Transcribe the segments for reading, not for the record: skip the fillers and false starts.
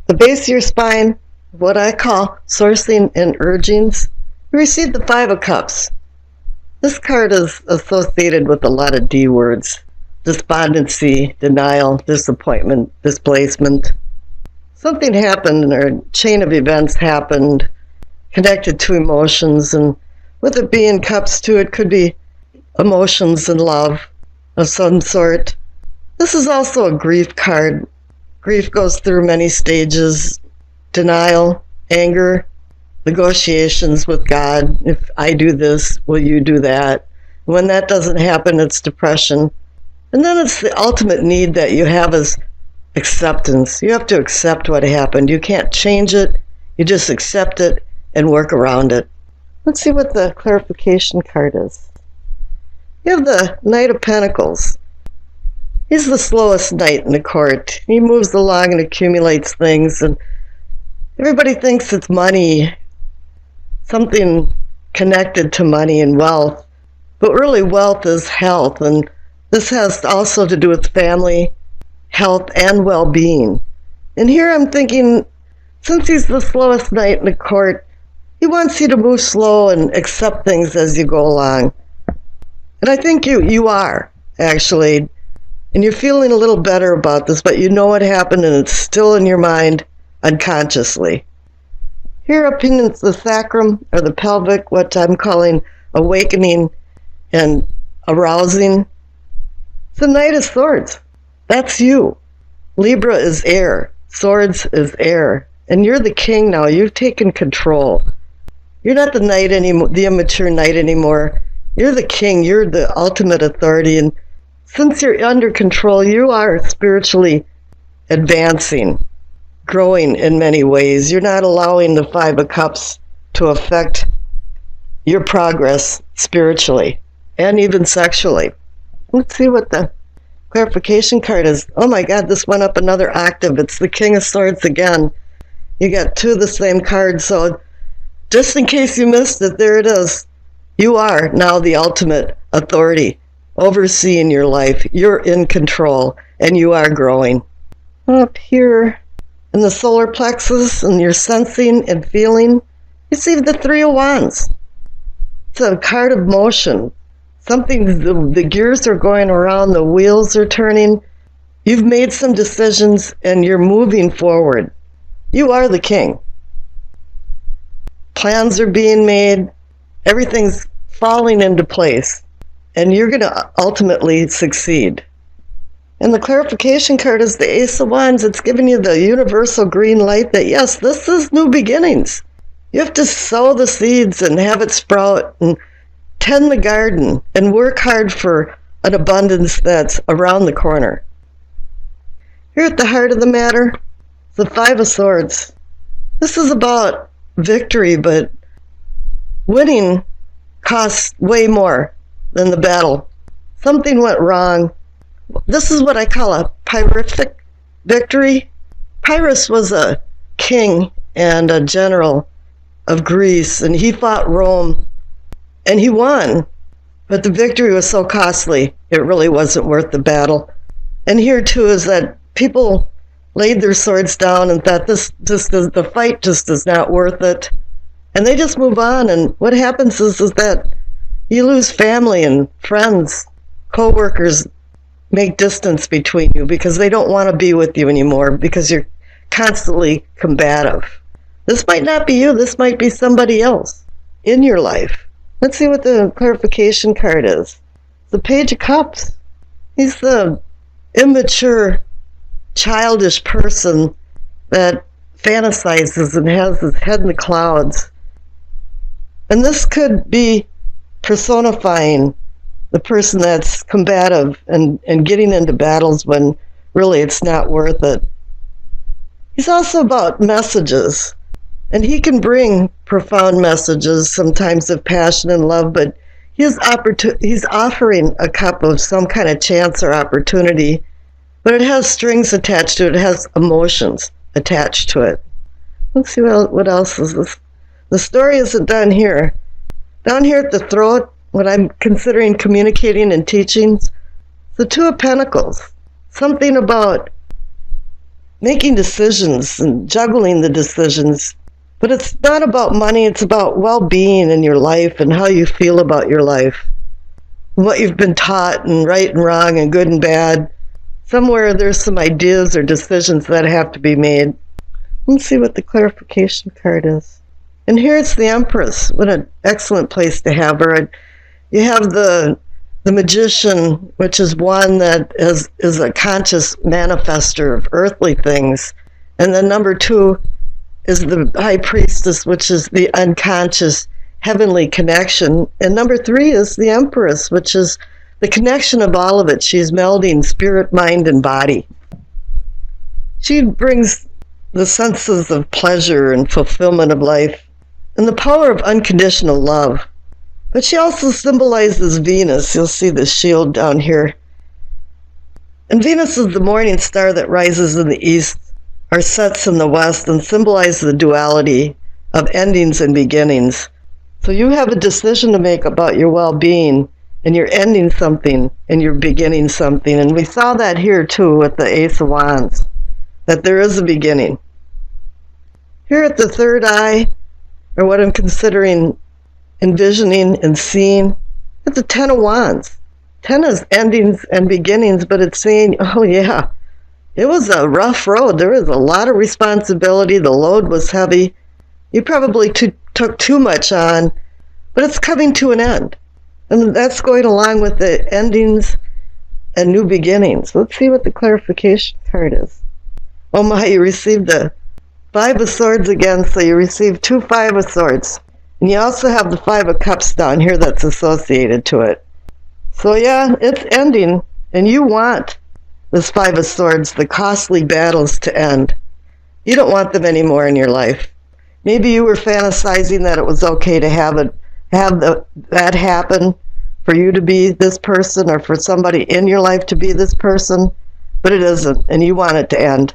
the base of your spine, what I call sourcing and urgings, you receive the Five of Cups. This card is associated with a lot of D words: despondency, denial, disappointment, displacement. Something happened, or a chain of events happened connected to emotions, and with it being cups too, it could be emotions and love of some sort. This is also a grief card. Grief goes through many stages: denial, anger, negotiations with God. If I do this, will you do that? When that doesn't happen, it's depression. And then it's the ultimate need that you have is acceptance. You have to accept what happened. You can't change it. You just accept it and work around it. Let's see what the clarification card is. You have the Knight of Pentacles. He's the slowest knight in the court. He moves along and accumulates things, and everybody thinks it's money, something connected to money and wealth. But really, wealth is health, and this has also to do with family, health, and well-being. And here I'm thinking, since he's the slowest knight in the court, he wants you to move slow and accept things as you go along. And I think you are, actually. And you're feeling a little better about this, but you know what happened and it's still in your mind unconsciously. Here up in the sacrum, or the pelvic, what I'm calling awakening and arousing, it's the Knight of Swords. That's you. Libra is air. Swords is air. And you're the king now. You've taken control. You're not the knight anymore, the immature knight anymore. You're the king. You're the ultimate authority. And since you're under control, you are spiritually advancing, growing in many ways. You're not allowing the Five of Cups to affect your progress spiritually and even sexually. Let's see what the clarification card is. Oh my God, this went up another octave. It's the King of Swords again. You got two of the same cards, so just in case you missed it, there it is. You are now the ultimate authority, overseeing your life. You're in control, and you are growing. Up here in the solar plexus, and you're sensing and feeling, you see the Three of Wands. It's a card of motion. Something, the gears are going around, the wheels are turning. You've made some decisions, and you're moving forward. You are the king. Plans are being made. Everything's falling into place. And you're going to ultimately succeed. And the clarification card is the Ace of Wands. It's giving you the universal green light that, yes, this is new beginnings. You have to sow the seeds and have it sprout and tend the garden and work hard for an abundance that's around the corner. Here at the heart of the matter, the Five of Swords. This is about victory, but winning costs way more than the battle. Something went wrong. This is what I call a Pyrrhic victory. Pyrrhus was a king and a general of Greece, and he fought Rome, and he won. But the victory was so costly, it really wasn't worth the battle. And here, too, is that people laid their swords down and thought the fight just is not worth it. And they just move on, and what happens is that you lose family and friends, co-workers make distance between you because they don't want to be with you anymore because you're constantly combative. This might not be you. This might be somebody else in your life. Let's see what the clarification card is. The Page of Cups. He's the immature, childish person that fantasizes and has his head in the clouds. And this could be personifying the person that's combative and getting into battles when really it's not worth it. He's also about messages, and he can bring profound messages, sometimes of passion and love, but he's offering a cup of some kind of chance or opportunity, but it has strings attached to it. It has emotions attached to it. Let's see what else is this. The story isn't done here. Down here at the throat, what I'm considering communicating and teaching, the Two of Pentacles. Something about making decisions and juggling the decisions. But it's not about money, it's about well-being in your life and how you feel about your life. And what you've been taught, and right and wrong and good and bad. Somewhere there's some ideas or decisions that have to be made. Let's see what the clarification card is. And here it's the Empress. What an excellent place to have her. You have the Magician, which is one that is a conscious manifester of earthly things. And then number 2 is the High Priestess, which is the unconscious heavenly connection. And number 3 is the Empress, which is the connection of all of it. She's melding spirit, mind, and body. She brings the senses of pleasure and fulfillment of life and the power of unconditional love. But she also symbolizes Venus. You'll see the shield down here. And Venus is the morning star that rises in the east or sets in the west and symbolizes the duality of endings and beginnings. So you have a decision to make about your well-being, and you're ending something and you're beginning something. And we saw that here too with the Ace of Wands, that there is a beginning. Here at the third eye, or what I'm considering envisioning and seeing, it's the Ten of Wands. 10 is endings and beginnings, but it's saying, oh yeah, it was a rough road. There was a lot of responsibility. The load was heavy. You probably took too much on, but it's coming to an end. And that's going along with the endings and new beginnings. Let's see what the clarification card is. Oh my, you received the 5 of Swords again, so you received 2 5 of Swords. And you also have the 5 of Cups down here that's associated to it. So yeah, it's ending, and you want this 5 of Swords, the costly battles, to end. You don't want them anymore in your life. Maybe you were fantasizing that it was okay to have that happen, for you to be this person, or for somebody in your life to be this person, but it isn't, and you want it to end.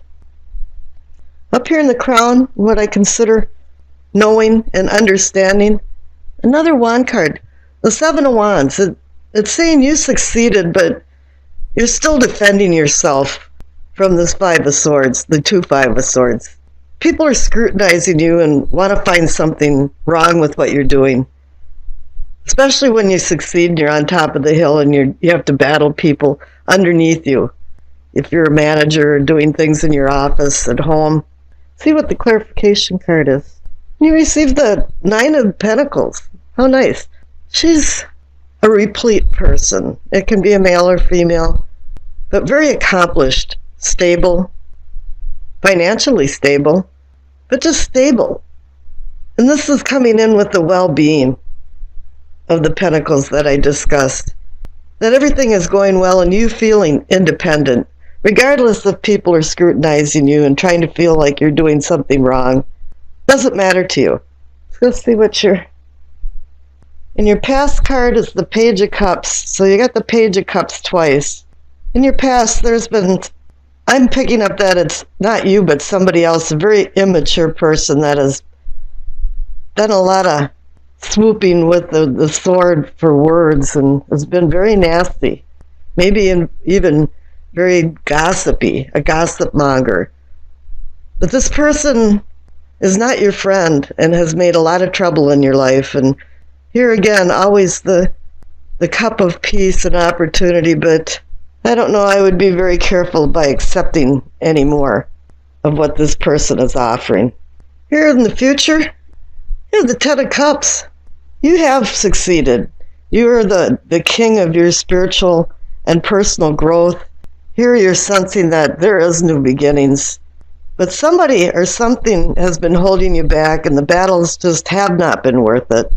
Up here in the crown, what I consider knowing and understanding, another wand card, the 7 of Wands. It's saying you succeeded, but you're still defending yourself from this 5 of Swords, the 2 5 of Swords. People are scrutinizing you and want to find something wrong with what you're doing. Especially when you succeed and you're on top of the hill and you have to battle people underneath you. If you're a manager or doing things in your office, at home. See what the clarification card is. You received the 9 of Pentacles. How nice. She's a replete person. It can be a male or female, but very accomplished, stable, financially stable, but just stable. And this is coming in with the well-being of the Pentacles that I discussed. That everything is going well and you feeling independent, regardless if people are scrutinizing you and trying to feel like you're doing something wrong. Doesn't matter to you. Let's see what you're... And your past card is the Page of Cups. So you got the Page of Cups twice. In your past, there's been... I'm picking up that it's not you, but somebody else, a very immature person that has done a lot of swooping with the sword for words and has been very nasty. Maybe even very gossipy, a gossip monger. But this person is not your friend and has made a lot of trouble in your life. And here again, always the cup of peace and opportunity, but I don't know, I would be very careful by accepting any more of what this person is offering. Here in the future, here's the 10 of Cups. You have succeeded. You are the king of your spiritual and personal growth. Here you're sensing that there is new beginnings. But somebody or something has been holding you back, and the battles just have not been worth it.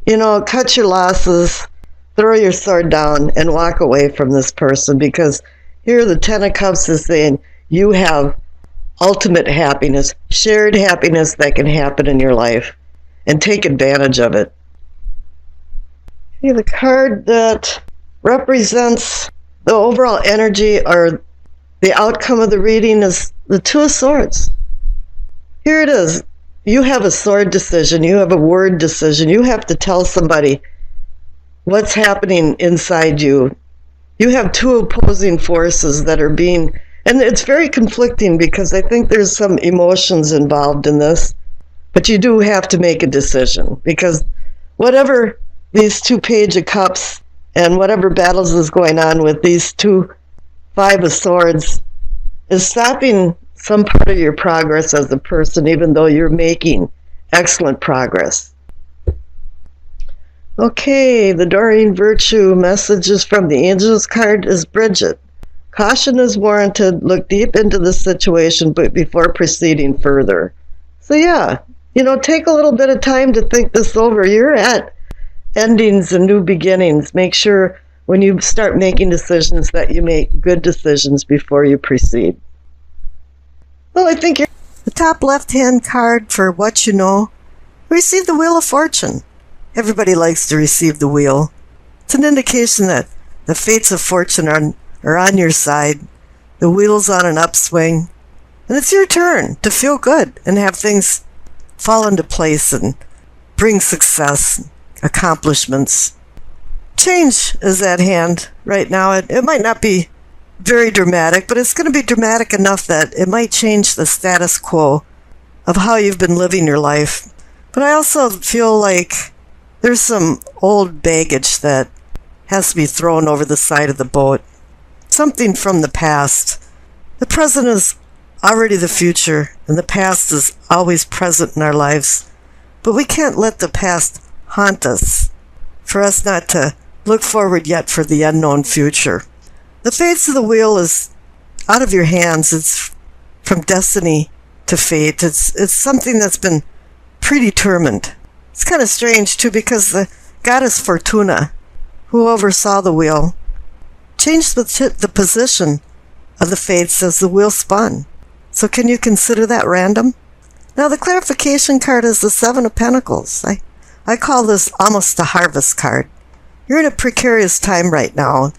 You know, cut your losses, throw your sword down, and walk away from this person, because here the 10 of Cups is saying you have ultimate happiness, shared happiness that can happen in your life, and take advantage of it. Okay, the card that represents the overall energy or the outcome of the reading is the 2 of Swords. Here it is. You have a sword decision. You have a word decision. You have to tell somebody what's happening inside you. You have 2 opposing forces that are being And it's very conflicting because I think there's some emotions involved in this, but you do have to make a decision because whatever these two Page of Cups and whatever battles is going on with these two Five of Swords is stopping some part of your progress as a person, even though you're making excellent progress. Okay, the Doreen Virtue messages from the Angels card is Bridget. Caution is warranted. Look deep into the situation but before proceeding further. So yeah, take a little bit of time to think this over. You're at endings and new beginnings. Make sure when you start making decisions that you make good decisions before you proceed. Well, I think you're the top left-hand card for what you know. Receive the Wheel of Fortune. Everybody likes to receive the wheel. It's an indication that the fates of fortune are on your side. The wheel's on an upswing. And it's your turn to feel good and have things fall into place and bring success, accomplishments. Change is at hand right now. It might not be very dramatic, but it's going to be dramatic enough that it might change the status quo of how you've been living your life. But I also feel like there's some old baggage that has to be thrown over the side of the boat. Something from the past. The present is already the future, and the past is always present in our lives. But we can't let the past haunt us, for us not to look forward yet for the unknown future. The fates of the wheel is out of your hands. It's from destiny to fate. It's something that's been predetermined. It's kind of strange, too, because the goddess Fortuna, who oversaw the wheel, changed the position of the fates as the wheel spun. So can you consider that random? Now, the clarification card is the Seven of Pentacles. I call this almost a harvest card. You're in a precarious time right now.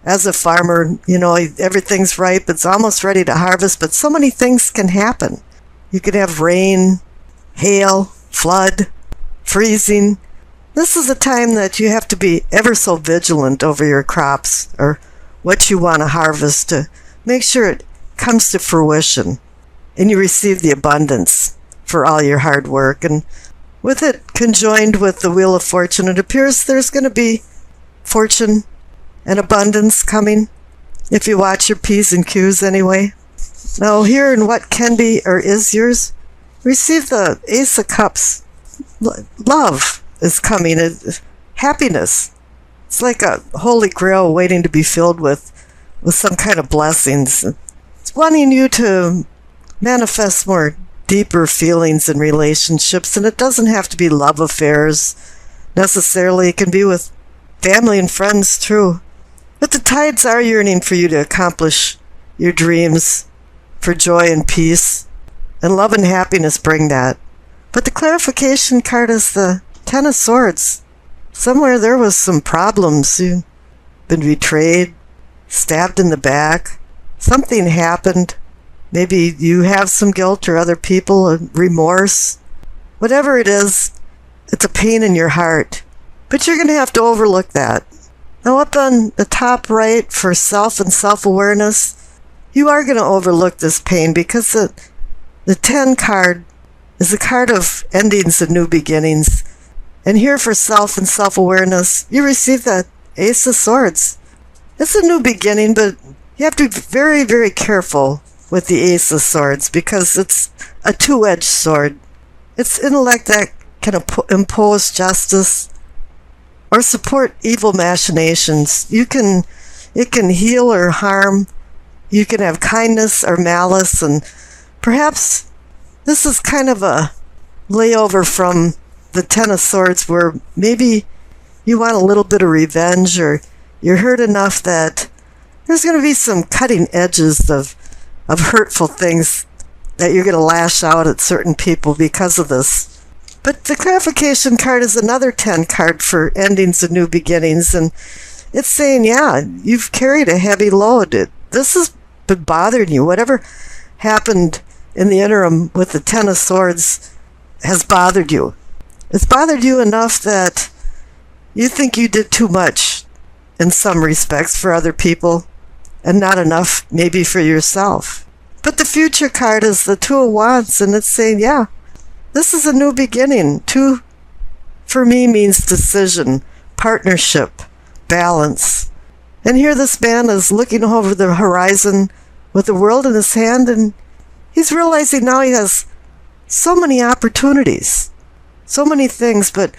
As a farmer, everything's ripe. It's almost ready to harvest, but so many things can happen. You could have rain, hail, flood, freezing. This is a time that you have to be ever so vigilant over your crops or what you want to harvest to make sure it comes to fruition and you receive the abundance for all your hard work. And with it conjoined with the Wheel of Fortune, it appears there's going to be fortune and abundance coming if you watch your P's and Q's anyway. Now here in what can be or is yours, receive the Ace of Cups. Love is coming. Happiness. It's like a holy grail waiting to be filled with some kind of blessings. It's wanting you to manifest more deeper feelings in relationships, and it doesn't have to be love affairs necessarily. It can be with family and friends too. But the tides are yearning for you to accomplish your dreams, for joy and peace, and love and happiness bring that. But the clarification card is the Ten of Swords. Somewhere there was some problems. You've been betrayed, stabbed in the back. Something happened. Maybe you have some guilt or other people, remorse. Whatever it is, it's a pain in your heart. But you're going to have to overlook that. Now up on the top right for self and self-awareness, you are going to overlook this pain because the 10 card is a card of endings and new beginnings. And here for self and self-awareness, you receive that Ace of Swords. It's a new beginning, but you have to be very, very careful with the Ace of Swords because it's a two-edged sword. It's intellect that can impose justice or support evil machinations. It can heal or harm. You can have kindness or malice, and perhaps this is kind of a layover from the Ten of Swords where maybe you want a little bit of revenge or you're hurt enough that there's going to be some cutting edges of hurtful things that you're going to lash out at certain people because of this. But the clarification card is another 10 card for endings and new beginnings, and it's saying, yeah, you've carried a heavy load. This has been bothering you. Whatever happened in the interim with the Ten of Swords has bothered you. It's bothered you enough that you think you did too much in some respects for other people. and not enough maybe for yourself. But the future card is the Two of Wands, and it's saying, yeah, this is a new beginning. Two, for me, means decision, partnership, balance. And here this man is looking over the horizon with the world in his hand, and he's realizing now he has so many opportunities, so many things, but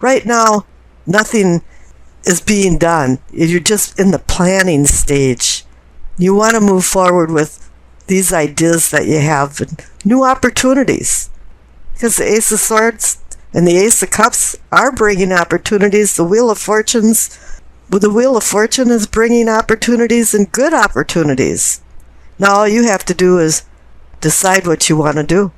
right now, nothing is being done. You're just in the planning stage. You want to move forward with these ideas that you have and new opportunities. Because the Ace of Swords and the Ace of Cups are bringing opportunities. The Wheel of Fortune is bringing opportunities and good opportunities. Now all you have to do is decide what you want to do.